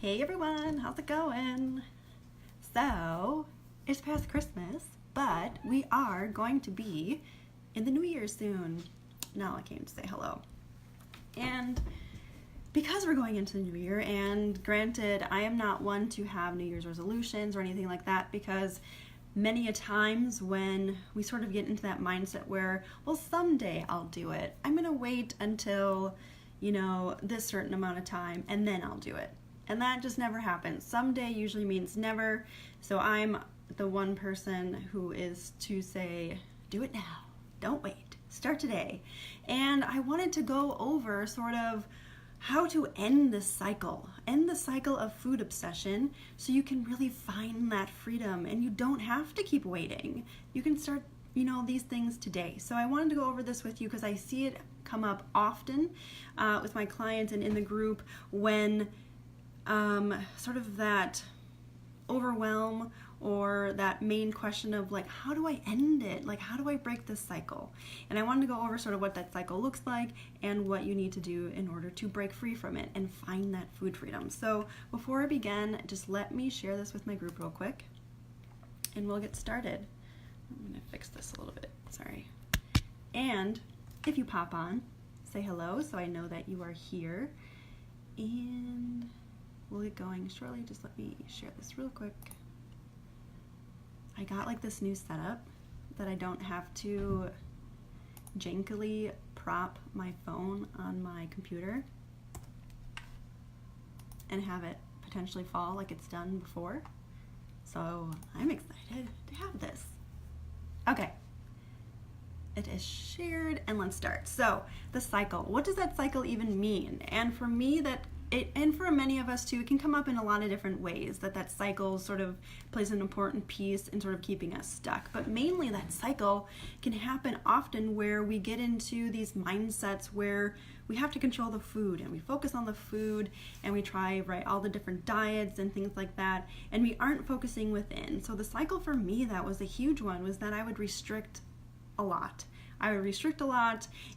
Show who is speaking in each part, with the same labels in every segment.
Speaker 1: Hey everyone, how's it going? So, it's past Christmas, but we are going to be in the new year soon. Now I came to say hello. And because we're going into the new year, and granted, I am not one to have New Year's resolutions or anything like that, because many a times when we sort of get into that mindset where, well, someday I'll do it. I'm going to wait until, this certain amount of time, and then I'll do it. And that just never happens. Someday usually means never. So I'm the one person who is to say, do it now. Don't wait. Start today. And I wanted to go over sort of how to end the cycle of food obsession, so you can really find that freedom and you don't have to keep waiting. You can start, these things today. So I wanted to go over this with you because I see it come up often with my clients and in the group when sort of that overwhelm or that main question of like, how do I end it? Like, how do I break this cycle? And I wanted to go over sort of what that cycle looks like and what you need to do in order to break free from it and find that food freedom. So before I begin, just let me share this with my group real quick and we'll get started. I'm gonna fix this a little bit, sorry. And if you pop on, say hello so I know that you are here, and we'll get going shortly. Just let me share this real quick. I got like this new setup that I don't have to jankily prop my phone on my computer and have it potentially fall like it's done before. So I'm excited to have this. Okay. It is shared, and let's start. So the cycle, what does that cycle even mean? And for me, and for many of us too, it can come up in a lot of different ways, that cycle sort of plays an important piece in sort of keeping us stuck. But mainly that cycle can happen often where we get into these mindsets where we have to control the food and we focus on the food and we try all the different diets and things like that, and we aren't focusing within. So the cycle for me that was a huge one was that I would restrict a lot.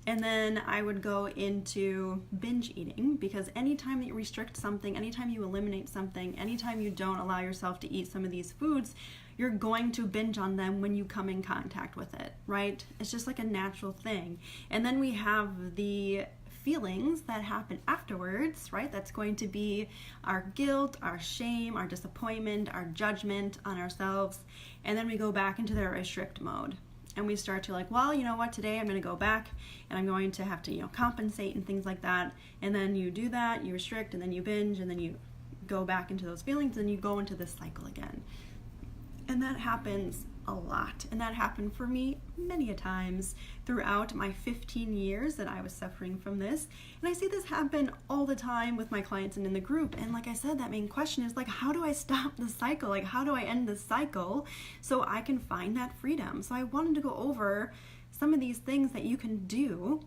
Speaker 1: And then I would go into binge eating, because anytime that you restrict something, anytime you eliminate something, anytime you don't allow yourself to eat some of these foods, you're going to binge on them when you come in contact with it, right? It's just like a natural thing. And then we have the feelings that happen afterwards, right? That's going to be our guilt, our shame, our disappointment, our judgment on ourselves. And then we go back into the restrict mode. And we start to like, well, you know what, today I'm going to go back and I'm going to have to, compensate and things like that. And then you do that, you restrict, and then you binge, and then you go back into those feelings, and you go into this cycle again. And that happens a lot. And that happened for me many a times throughout my 15 years that I was suffering from this. And I see this happen all the time with my clients and in the group. And like I said, that main question is like, how do I stop the cycle? Like, how do I end the cycle so I can find that freedom? So I wanted to go over some of these things that you can do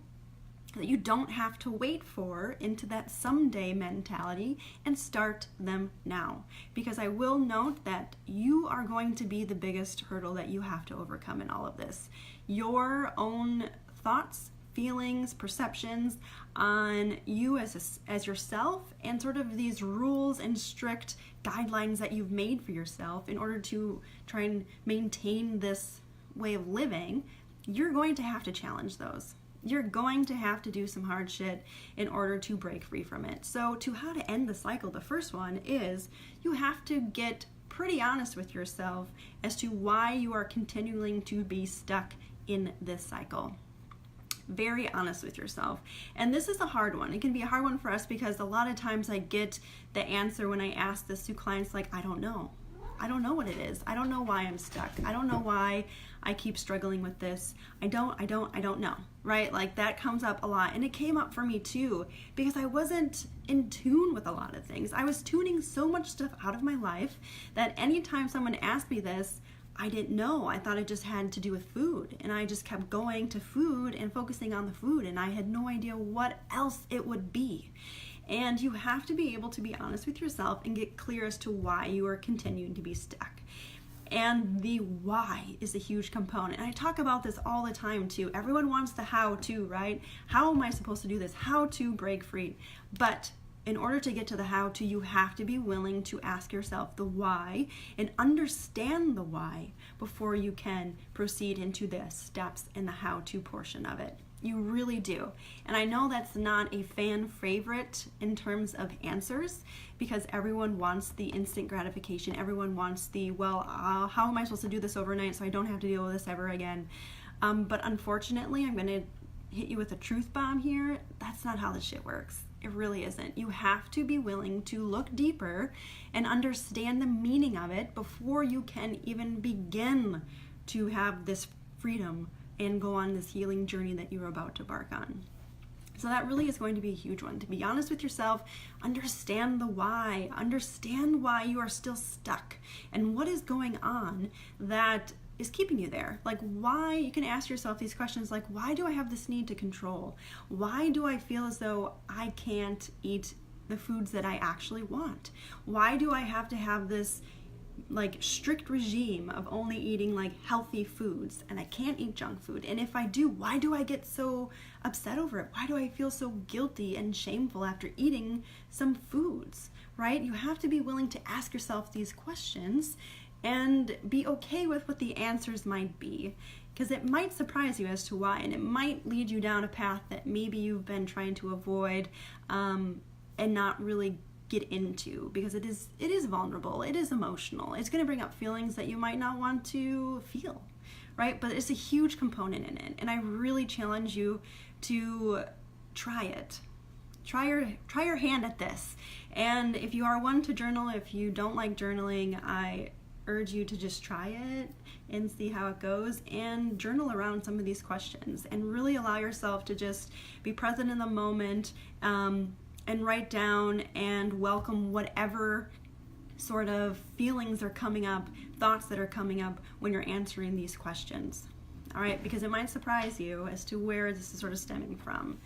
Speaker 1: that you don't have to wait for into that someday mentality, and start them now. Because I will note that you are going to be the biggest hurdle that you have to overcome in all of this. Your own thoughts, feelings, perceptions on you as yourself, and sort of these rules and strict guidelines that you've made for yourself in order to try and maintain this way of living, you're going to have to challenge those. You're going to have to do some hard shit in order to break free from it. So to how to end the cycle, the first one is you have to get pretty honest with yourself as to why you are continuing to be stuck in this cycle. Very honest with yourself. And this is a hard one. It can be a hard one for us because a lot of times I get the answer when I ask this to clients like, I don't know. I don't know what it is. I don't know why I'm stuck. I don't know why I keep struggling with this. I don't know, right? Like that comes up a lot. And it came up for me too, because I wasn't in tune with a lot of things. I was tuning so much stuff out of my life that anytime someone asked me this, I didn't know. I thought it just had to do with food. And I just kept going to food and focusing on the food. And I had no idea what else it would be. And you have to be able to be honest with yourself and get clear as to why you are continuing to be stuck. And the why is a huge component. And I talk about this all the time too. Everyone wants the how to, right? How am I supposed to do this? How to break free? But in order to get to the how to, you have to be willing to ask yourself the why and understand the why before you can proceed into the steps and the how to portion of it. You really do. And I know that's not a fan favorite in terms of answers, because everyone wants the instant gratification. Everyone wants the, well, how am I supposed to do this overnight so I don't have to deal with this ever again? But unfortunately, I'm going to hit you with a truth bomb here. That's not how this shit works. It really isn't. You have to be willing to look deeper and understand the meaning of it before you can even begin to have this freedom and go on this healing journey that you're about to embark on. So that really is going to be a huge one. To be honest with yourself, understand the why. Understand why you are still stuck and what is going on that is keeping you there. Like, why? You can ask yourself these questions like, why do I have this need to control? Why do I feel as though I can't eat the foods that I actually want? Why do I have to have this like strict regime of only eating like healthy foods and I can't eat junk food? And if I do, why do I get so upset over it? Why do I feel so guilty and shameful after eating some foods, right? You have to be willing to ask yourself these questions and be okay with what the answers might be, because it might surprise you as to why, and it might lead you down a path that maybe you've been trying to avoid and not really get into, because it is vulnerable, it is emotional, it's going to bring up feelings that you might not want to feel, right? But it's a huge component in it, and I really challenge you to try it. Try your hand at this. And if you are one to journal, if you don't like journaling, I urge you to just try it and see how it goes, and journal around some of these questions and really allow yourself to just be present in the moment and write down and welcome whatever sort of feelings are coming up, thoughts that are coming up when you're answering these questions. All right, because it might surprise you as to where this is sort of stemming from.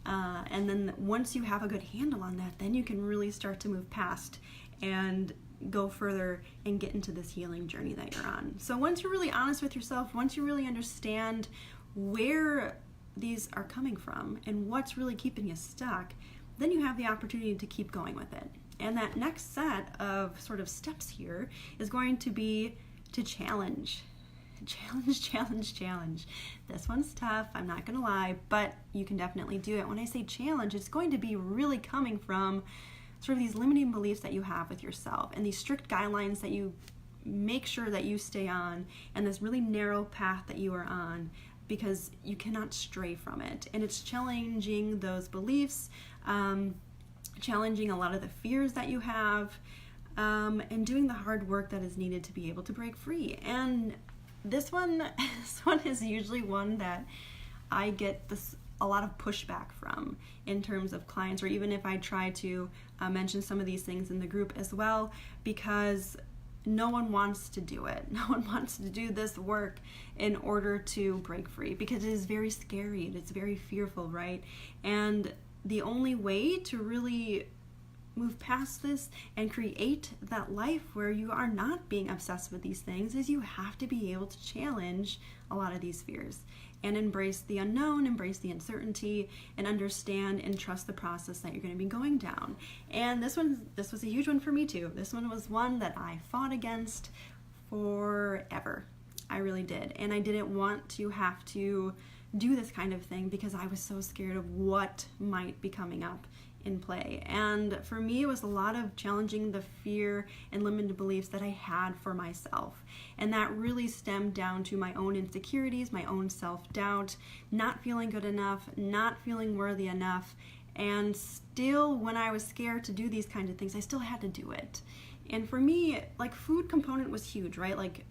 Speaker 1: And then once you have a good handle on that, then you can really start to move past and go further and get into this healing journey that you're on. So once you're really honest with yourself, once you really understand where these are coming from and what's really keeping you stuck, then you have the opportunity to keep going with it. And that next set of sort of steps here is going to be to challenge. Challenge. This one's tough, I'm not gonna lie, but you can definitely do it. When I say challenge, it's going to be really coming from sort of these limiting beliefs that you have with yourself and these strict guidelines that you make sure that you stay on, and this really narrow path that you are on, because you cannot stray from it. And it's challenging those beliefs, challenging a lot of the fears that you have, and doing the hard work that is needed to be able to break free. And this one is usually one that I get a lot of pushback from in terms of clients, or even if I try to mention some of these things in the group as well, because no one wants to do it. No one wants to do this work in order to break free, because it is very scary. It's very fearful, right? And the only way to really move past this and create that life where you are not being obsessed with these things is you have to be able to challenge a lot of these fears and embrace the unknown, embrace the uncertainty, and understand and trust the process that you're going to be going down. And this was a huge one for me too. This one was one that I fought against forever. I really did. And I didn't want to have to do this kind of thing because I was so scared of what might be coming up in play. And for me, it was a lot of challenging the fear and limited beliefs that I had for myself. And that really stemmed down to my own insecurities, my own self-doubt, not feeling good enough, not feeling worthy enough. And still, when I was scared to do these kinds of things, I still had to do it. And for me, like, food component was huge, right? Like,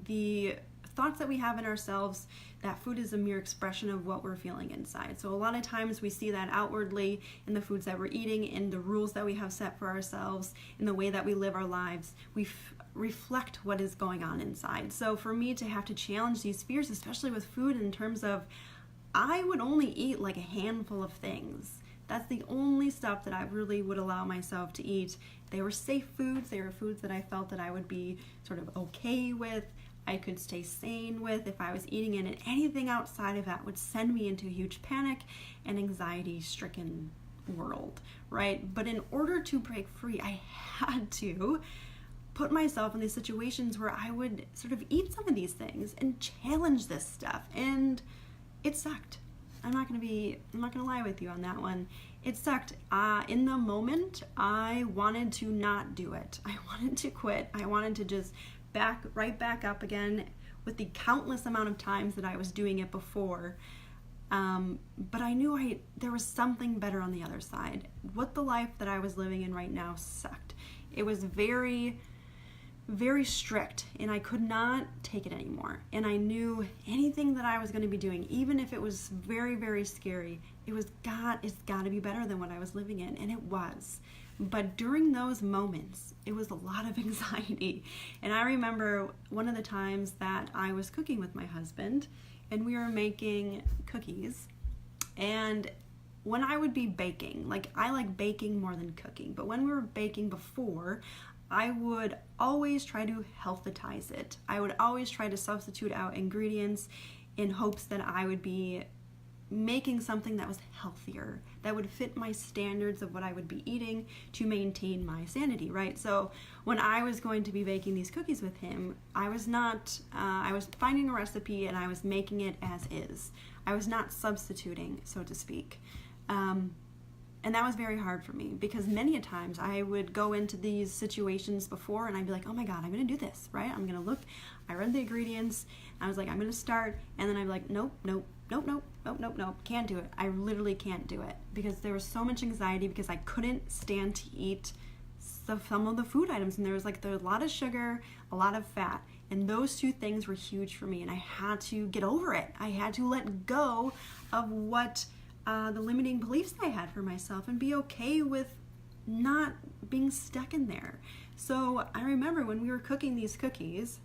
Speaker 1: the thoughts that we have in ourselves, that food is a mere expression of what we're feeling inside. So a lot of times we see that outwardly in the foods that we're eating, in the rules that we have set for ourselves, in the way that we live our lives. We reflect what is going on inside. So for me to have to challenge these fears, especially with food, in terms of I would only eat like a handful of things. That's the only stuff that I really would allow myself to eat. They were safe foods. They were foods that I felt that I would be sort of okay with, I could stay sane with if I was eating it, and anything outside of that would send me into a huge panic and anxiety-stricken world, right? But in order to break free, I had to put myself in these situations where I would sort of eat some of these things and challenge this stuff. And it sucked. I'm not gonna lie with you on that one. It sucked. In the moment, I wanted to not do it. I wanted to quit. I wanted to just right back up again with the countless amount of times that I was doing it before. But I knew there was something better on the other side. What the life that I was living in right now sucked. It was very, very strict, and I could not take it anymore. And I knew anything that I was going to be doing, even if it was very, very scary, it's got to be better than what I was living in, and it was. But during those moments, it was a lot of anxiety. And I remember one of the times that I was cooking with my husband, and we were making cookies. And when I would be baking, like I like baking more than cooking, but when we were baking before, I would always try to healthize it. I would always try to substitute out ingredients in hopes that I would be making something that was healthier, that would fit my standards of what I would be eating to maintain my sanity, right? So when I was going to be baking these cookies with him, I was finding a recipe and I was making it as is. I was not substituting, so to speak. And that was very hard for me because many a times I would go into these situations before and I'd be like, oh my God, I'm going to do this, right? I'm going to look, I read the ingredients, I was like, I'm going to start, and then I'd be like, nope, can't do it. I literally can't do it because there was so much anxiety because I couldn't stand to eat some of the food items, and there was a lot of sugar, a lot of fat, and those two things were huge for me, and I had to get over it. I had to let go of what the limiting beliefs I had for myself and be okay with not being stuck in there. So I remember when we were cooking these cookies,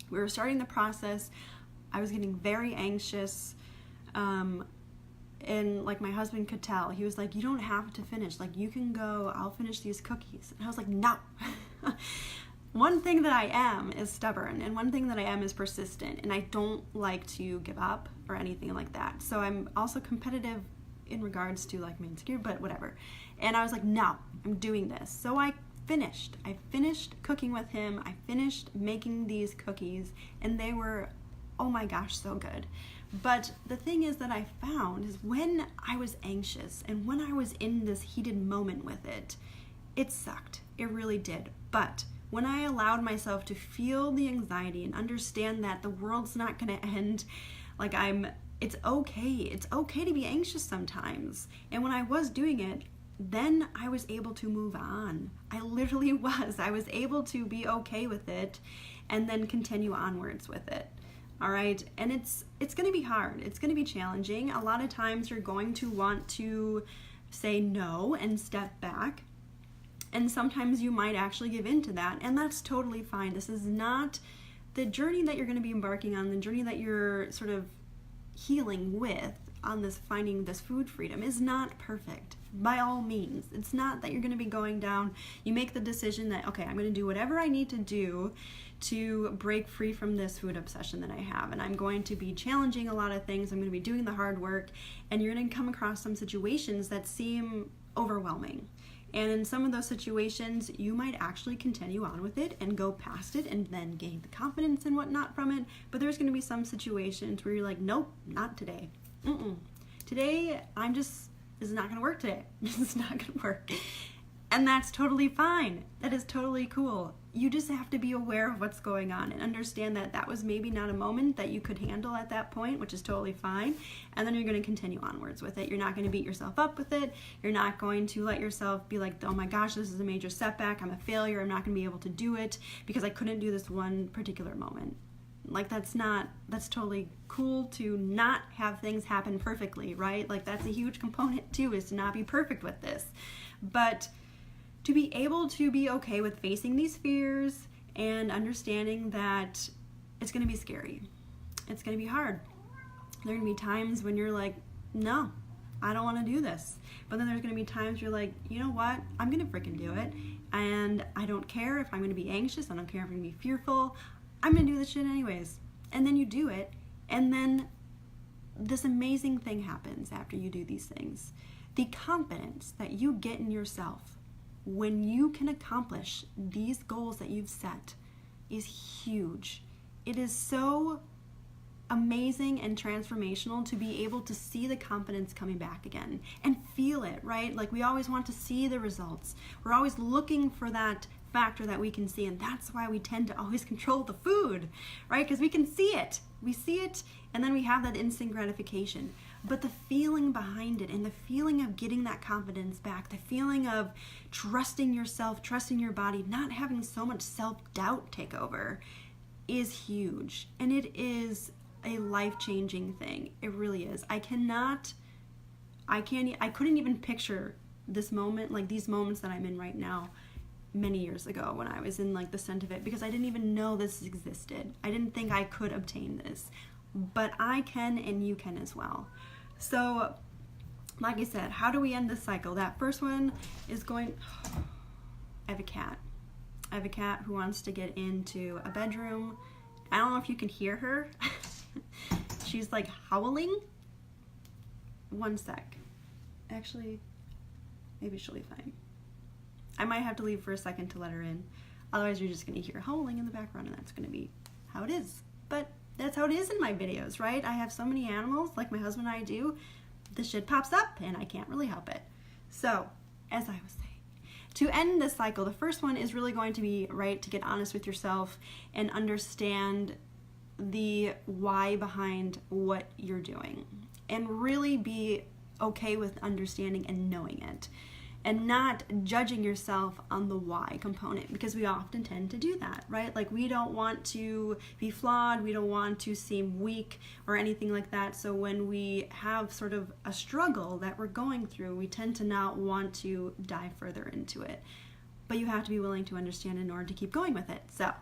Speaker 1: we were starting the process, I was getting very anxious, and like my husband could tell. He was like, you don't have to finish, like you can go, I'll finish these cookies. And I was like, no. One thing that I am is stubborn, and one thing that I am is persistent, and I don't like to give up or anything like that. So I'm also competitive in regards to like my insecurity, but whatever. And I was like, no, I'm doing this. So I finished cooking with him. I finished making these cookies, and they were, oh my gosh, so good. But the thing is that I found is when I was anxious and when I was in this heated moment with it, it sucked. It really did. But when I allowed myself to feel the anxiety and understand that the world's not going to end, it's okay to be anxious sometimes. And when I was doing it, then I was able to move on. I literally was. I was able to be okay with it and then continue onwards with it. All right, and it's going to be hard. It's going to be challenging. A lot of times you're going to want to say no and step back. And sometimes you might actually give in to that, and that's totally fine. This is not the journey that you're going to be embarking on, the journey that you're sort of healing with on this, finding this food freedom is not perfect by all means. It's not that you're going to be going down, you make the decision that, okay, I'm going to do whatever I need to do to break free from this food obsession that I have, and I'm going to be challenging a lot of things, I'm going to be doing the hard work, and you're going to come across some situations that seem overwhelming. And in some of those situations, you might actually continue on with it and go past it and then gain the confidence and whatnot from it. But there's going to be some situations where you're like, nope, not today. Today, this is not going to work today. This is not going to work. And that's totally fine. That is totally cool. You just have to be aware of what's going on and understand that that was maybe not a moment that you could handle at that point, which is totally fine. And then you're going to continue onwards with it. You're not going to beat yourself up with it. You're not going to let yourself be like, oh my gosh, this is a major setback. I'm a failure. I'm not going to be able to do it because I couldn't do this one particular moment. Like that's totally cool to not have things happen perfectly, right? Like that's a huge component too, is to not be perfect with this. But to be able to be okay with facing these fears and understanding that it's going to be scary. It's going to be hard. There are going to be times when you're like, no, I don't want to do this. But then there's going to be times you're like, you know what? I'm going to freaking do it. And I don't care if I'm going to be anxious. I don't care if I'm going to be fearful. I'm going to do this shit anyways. And then you do it. And then this amazing thing happens after you do these things. The confidence that you get in yourself when you can accomplish these goals that you've set is huge. It is so amazing and transformational to be able to see the confidence coming back again and feel it, right? Like, we always want to see the results. We're always looking for that factor that we can see, and that's why we tend to always control the food, right? Because we can see it. We see it, and then we have that instant gratification. But the feeling behind it, and the feeling of getting that confidence back, the feeling of trusting yourself, trusting your body, not having so much self-doubt take over, is huge. And it is a life-changing thing. It really is. I couldn't even picture this moment, like these moments that I'm in right now, many years ago when I was in like the scent of it, because I didn't even know this existed. I didn't think I could obtain this, but I can, and you can as well. So like I said, how do we end this cycle? That first one is I have a cat. I have a cat who wants to get into a bedroom. I don't know if you can hear her. She's like howling. One sec. Actually, maybe she'll be fine. I might have to leave for a second to let her in. Otherwise, you're just going to hear howling in the background, and that's going to be how it is. But that's how it is in my videos, right? I have so many animals, like my husband and I do. The shit pops up, and I can't really help it. So, as I was saying, to end this cycle, the first one is really going to be, right, to get honest with yourself and understand the why behind what you're doing. And really be okay with understanding and knowing it. And not judging yourself on the why component, because we often tend to do that, right? Like, we don't want to be flawed, we don't want to seem weak or anything like that. So when we have sort of a struggle that we're going through, we tend to not want to dive further into it. But you have to be willing to understand in order to keep going with it. So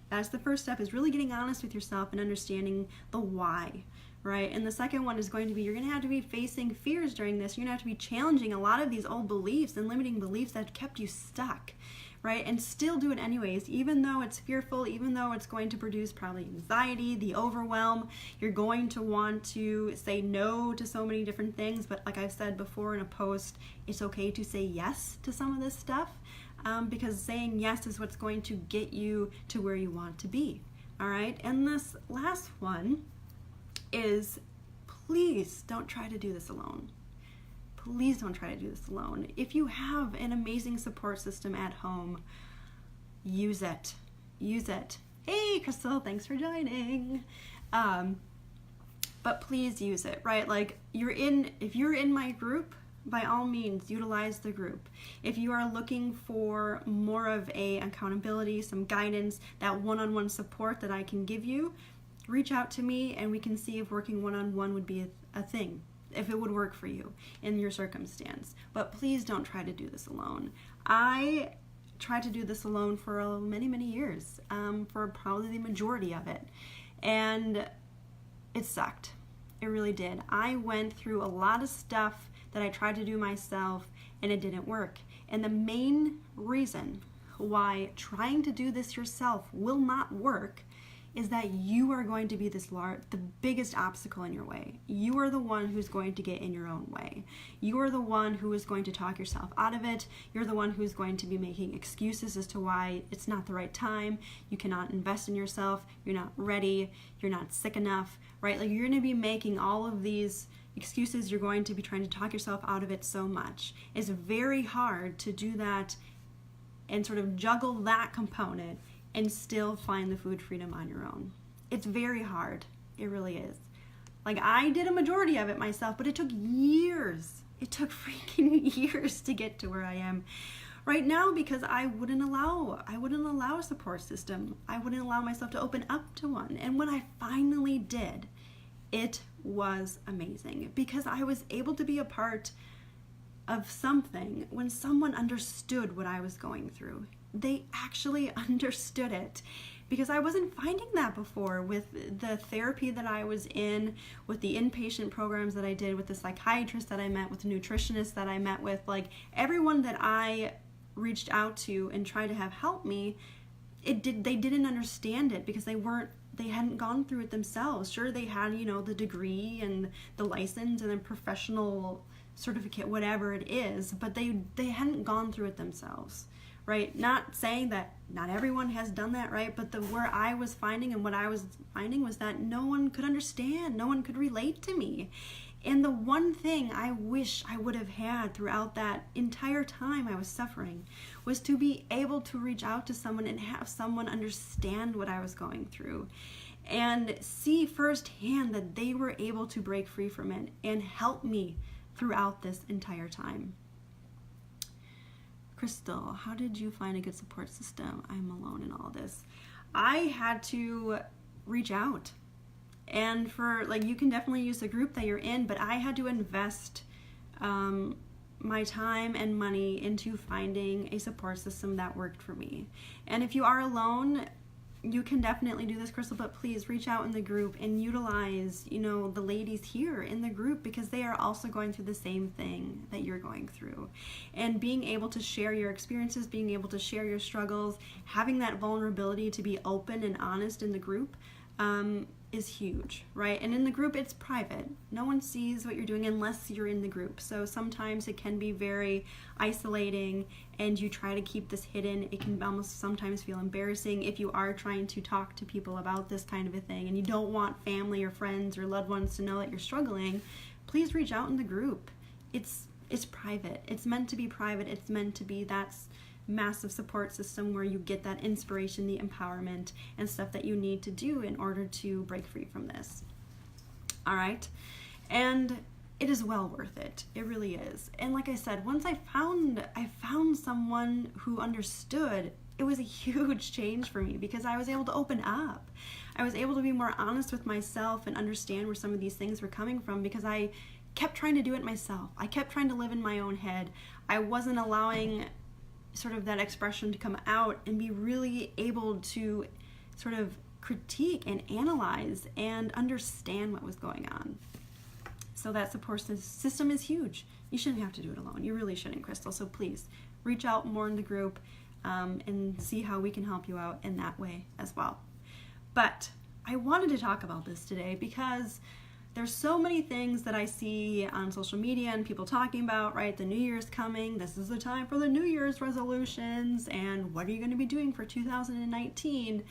Speaker 1: that's the first step, is really getting honest with yourself and understanding the why. Right? And the second one is going to be, you're going to have to be facing fears during this. You're going to have to be challenging a lot of these old beliefs and limiting beliefs that kept you stuck, right? And still do it anyways, even though it's fearful, even though it's going to produce probably anxiety, the overwhelm. You're going to want to say no to so many different things. But like I've said before in a post, it's okay to say yes to some of this stuff, because saying yes is what's going to get you to where you want to be. All right? And this last one is, please don't try to do this alone. Please don't try to do this alone. If you have an amazing support system at home, use it. Use it. Hey, Crystal, thanks for joining. But please use it, right? Like, if you're in my group, by all means, utilize the group. If you are looking for more of a accountability, some guidance, that one-on-one support that I can give you, reach out to me and we can see if working one-on-one would be a thing, if it would work for you in your circumstance. But please don't try to do this alone. I tried to do this alone for many, many years, for probably the majority of it. And it sucked. It really did. I went through a lot of stuff that I tried to do myself and it didn't work. And the main reason why trying to do this yourself will not work is that you are going to be the biggest obstacle in your way. You are the one who's going to get in your own way. You are the one who is going to talk yourself out of it. You're the one who's going to be making excuses as to why it's not the right time. You cannot invest in yourself. You're not ready. You're not sick enough, right? Like, you're going to be making all of these excuses. You're going to be trying to talk yourself out of it so much. It's very hard to do that and sort of juggle that component and still find the food freedom on your own. It's very hard. It really is. Like, I did a majority of it myself, but it took years. It took freaking years to get to where I am right now, because I wouldn't allow a support system. I wouldn't allow myself to open up to one. And when I finally did, it was amazing, because I was able to be a part of something when someone understood what I was going through. They actually understood it, because I wasn't finding that before with the therapy that I was in, with the inpatient programs that I did, with the psychiatrist that I met, with the nutritionist that I met with, like, everyone that I reached out to and tried to have help me, they didn't understand it, because they hadn't gone through it themselves. Sure, they had, the degree and the license and the professional certificate, whatever it is, but they hadn't gone through it themselves, right? Not saying that not everyone has done that, right? But where I was finding and what I was finding was that no one could understand, no one could relate to me. And the one thing I wish I would have had throughout that entire time I was suffering was to be able to reach out to someone and have someone understand what I was going through and see firsthand that they were able to break free from it and help me throughout this entire time. Crystal, how did you find a good support system? I'm alone in all this. I had to reach out. And you can definitely use the group that you're in, but I had to invest my time and money into finding a support system that worked for me. And if you are alone, you can definitely do this, Crystal, but please reach out in the group and utilize, the ladies here in the group, because they are also going through the same thing that you're going through. And being able to share your experiences, being able to share your struggles, having that vulnerability to be open and honest in the group, is huge, right? And in the group, it's private. No one sees what you're doing unless you're in the group. So sometimes it can be very isolating and you try to keep this hidden. It can almost sometimes feel embarrassing if you are trying to talk to people about this kind of a thing and you don't want family or friends or loved ones to know that you're struggling. Please reach out in the group. It's private. It's meant to be private. It's meant to be that's massive support system where you get that inspiration, the empowerment, and stuff that you need to do in order to break free from this. All right, and it is well worth it. It really is. And like I said, once I found someone who understood, it was a huge change for me because I was able to open up. I was able to be more honest with myself and understand where some of these things were coming from because I kept trying to do it myself. I kept trying to live in my own head. I wasn't allowing sort of that expression to come out and be really able to sort of critique and analyze and understand what was going on. So that support system is huge. You shouldn't have to do it alone. You really shouldn't, Crystal. So please reach out more in the group and see how we can help you out in that way as well. But I wanted to talk about this today because there's so many things that I see on social media and people talking about, right? The New Year's coming. This is the time for the New Year's resolutions. And what are you going to be doing for 2019?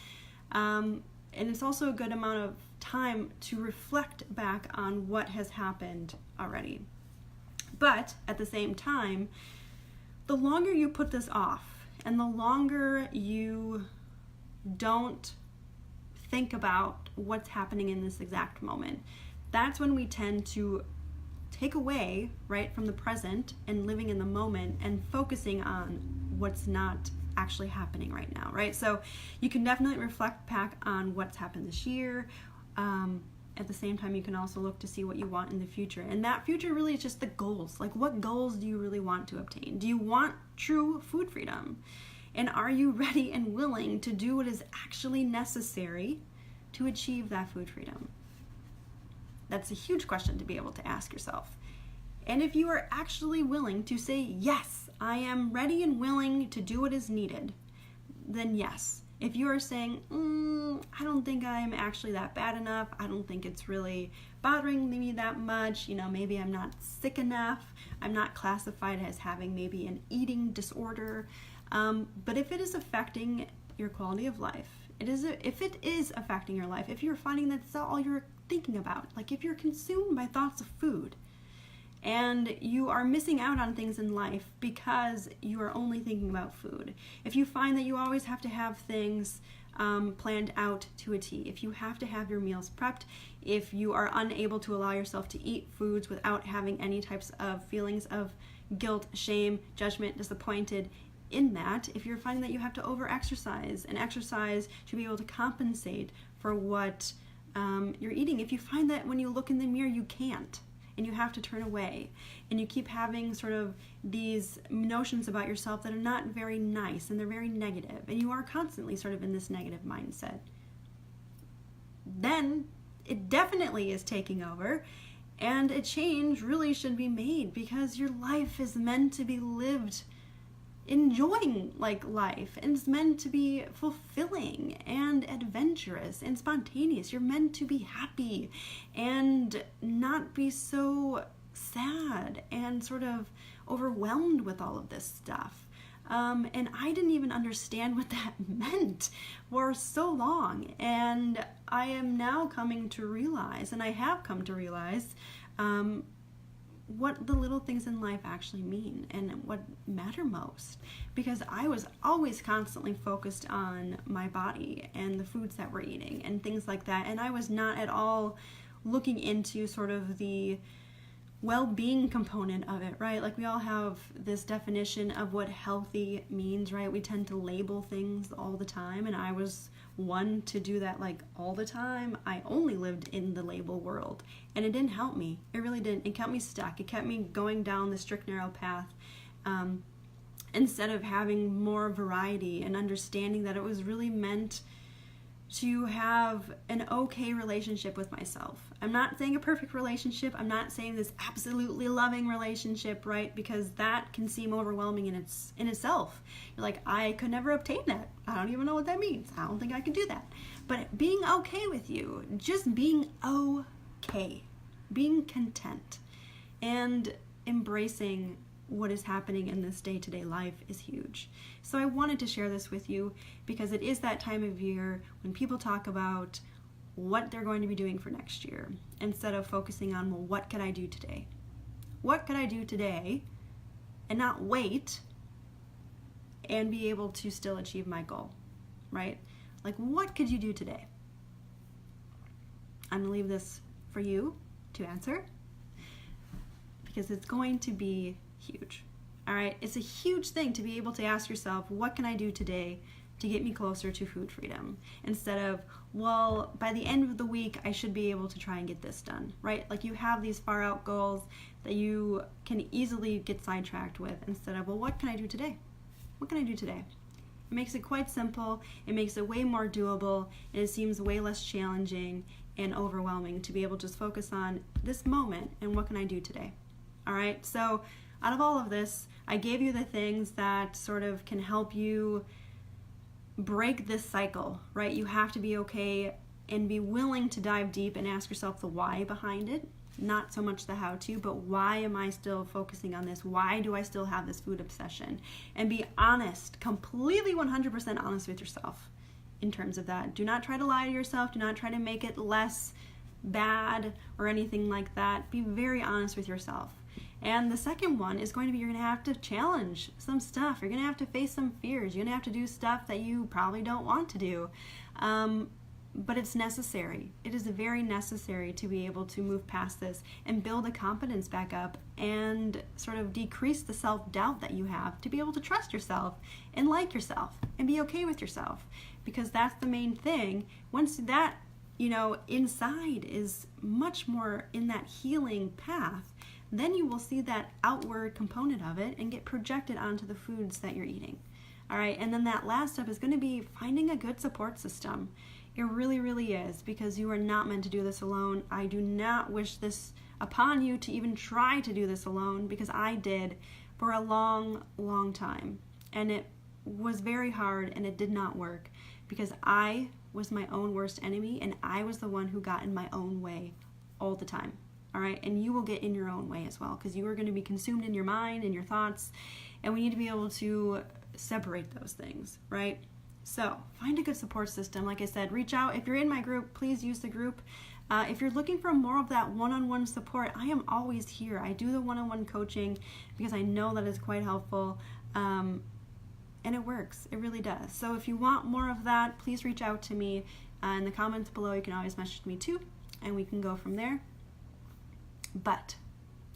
Speaker 1: And it's also a good amount of time to reflect back on what has happened already. But at the same time, the longer you put this off and the longer you don't think about what's happening in this exact moment, that's when we tend to take away, right, from the present and living in the moment and focusing on what's not actually happening right now, right? So you can definitely reflect back on what's happened this year. At the same time, you can also look to see what you want in the future. And that future really is just the goals. Like, what goals do you really want to obtain? Do you want true food freedom? And are you ready and willing to do what is actually necessary to achieve that food freedom? That's a huge question to be able to ask yourself. And if you are actually willing to say, yes, I am ready and willing to do what is needed, then yes. If you are saying, I don't think I'm actually that bad enough, I don't think it's really bothering me that much, maybe I'm not sick enough, I'm not classified as having maybe an eating disorder, but if it is affecting your quality of life, if it is affecting your life, if you're finding that's all you're thinking about, like if you're consumed by thoughts of food and you are missing out on things in life because you are only thinking about food, if you find that you always have to have things planned out to a T, if you have to have your meals prepped, if you are unable to allow yourself to eat foods without having any types of feelings of guilt, shame, judgment, disappointed in that, if you're finding that you have to over-exercise and exercise to be able to compensate for what you're eating, if you find that when you look in the mirror you can't and you have to turn away and you keep having sort of these notions about yourself that are not very nice and they're very negative and you are constantly sort of in this negative mindset, then it definitely is taking over and a change really should be made because your life is meant to be lived enjoying life, and it's meant to be fulfilling and adventurous and spontaneous. You're meant to be happy and not be so sad and sort of overwhelmed with all of this stuff. And I didn't even understand what that meant for so long. And I am now coming to realize, and I have come to realize, what the little things in life actually mean and what matter most. Because I was always constantly focused on my body and the foods that we're eating and things like that. And I was not at all looking into sort of the well-being component of it, right? Like we all have this definition of what healthy means, right? We tend to label things all the time, and I was one to do that like all the time. I only lived in the label world, and it didn't help me. It really didn't. It kept me stuck. It kept me going down the strict narrow path, instead of having more variety and understanding that it was really meant to have an okay relationship with myself. I'm not saying a perfect relationship. I'm not saying this absolutely loving relationship, right? Because that can seem overwhelming in itself. You're like, I could never obtain that. I don't even know what that means. I don't think I could do that. But being okay with you, just being okay, being content, and embracing what is happening in this day-to-day life is huge. So I wanted to share this with you because it is that time of year when people talk about what they're going to be doing for next year instead of focusing on, well, what could I do today? What could I do today and not wait and be able to still achieve my goal, right? Like, what could you do today? I'm going to leave this for you to answer because it's going to be huge. All right, it's a huge thing to be able to ask yourself, what can I do today to get me closer to food freedom? Instead of, well, by the end of the week, I should be able to try and get this done, right? Like you have these far out goals that you can easily get sidetracked with instead of, well, what can I do today? What can I do today? It makes it quite simple. It makes it way more doable, and it seems way less challenging and overwhelming to be able to just focus on this moment and what can I do today? All right, so out of all of this, I gave you the things that sort of can help you break this cycle, right? You have to be okay and be willing to dive deep and ask yourself the why behind it. Not so much the how to, but why am I still focusing on this? Why do I still have this food obsession? And be honest, completely 100% honest with yourself in terms of that. Do not try to lie to yourself. Do not try to make it less bad or anything like that. Be very honest with yourself. And the second one is going to be, you're going to have to challenge some stuff. You're going to have to face some fears. You're going to have to do stuff that you probably don't want to do. But it's necessary. It is very necessary to be able to move past this and build the confidence back up and sort of decrease the self-doubt that you have to be able to trust yourself and like yourself and be okay with yourself. Because that's the main thing. Once that, inside is much more in that healing path, then you will see that outward component of it and get projected onto the foods that you're eating. All right, and then that last step is going to be finding a good support system. It really, really is, because you are not meant to do this alone. I do not wish this upon you to even try to do this alone, because I did for a long, long time. And it was very hard and it did not work because I was my own worst enemy and I was the one who got in my own way all the time. All right, and you will get in your own way as well because you are going to be consumed in your mind and your thoughts, and we need to be able to separate those things, right? So find a good support system. Like I said, reach out. If you're in my group, please use the group. If you're looking for more of that one-on-one support, I am always here. I do the one-on-one coaching because I know that is quite helpful, and it works. It really does. So if you want more of that, please reach out to me in the comments below. You can always message me too, and we can go from there. But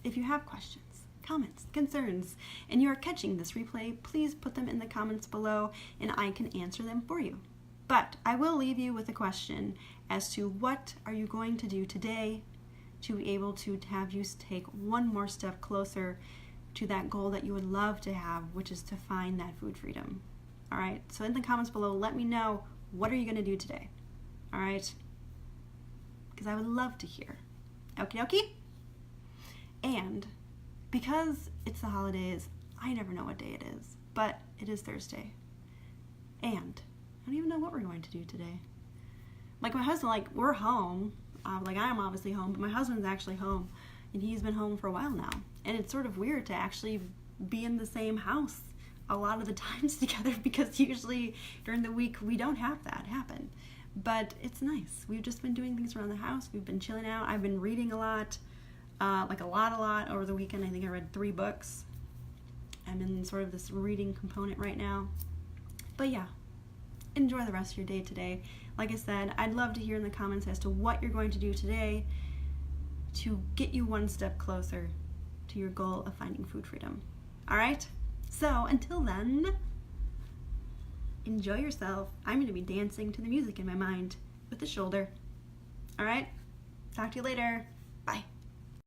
Speaker 1: if you have questions, comments, concerns, and you are catching this replay, please put them in the comments below and I can answer them for you. But I will leave you with a question as to what are you going to do today to be able to have you take one more step closer to that goal that you would love to have, which is to find that food freedom. All right, so in the comments below, let me know, what are you going to do today? All right, because I would love to hear. Okie dokie? And because it's the holidays, I never know what day it is, but it is Thursday. And I don't even know what we're going to do today. Like my husband, we're home. I am obviously home, but my husband's actually home. and he's been home for a while now. And it's sort of weird to actually be in the same house a lot of the times together, because usually during the week we don't have that happen. But it's nice. We've just been doing things around the house. We've been chilling out. I've been reading a lot, like a lot over the weekend. I think I read 3 books. I'm in sort of this reading component right now. But yeah, enjoy the rest of your day today. Like I said, I'd love to hear in the comments as to what you're going to do today to get you one step closer to your goal of finding food freedom. All right? So until then, enjoy yourself. I'm going to be dancing to the music in my mind with the shoulder. All right? Talk to you later.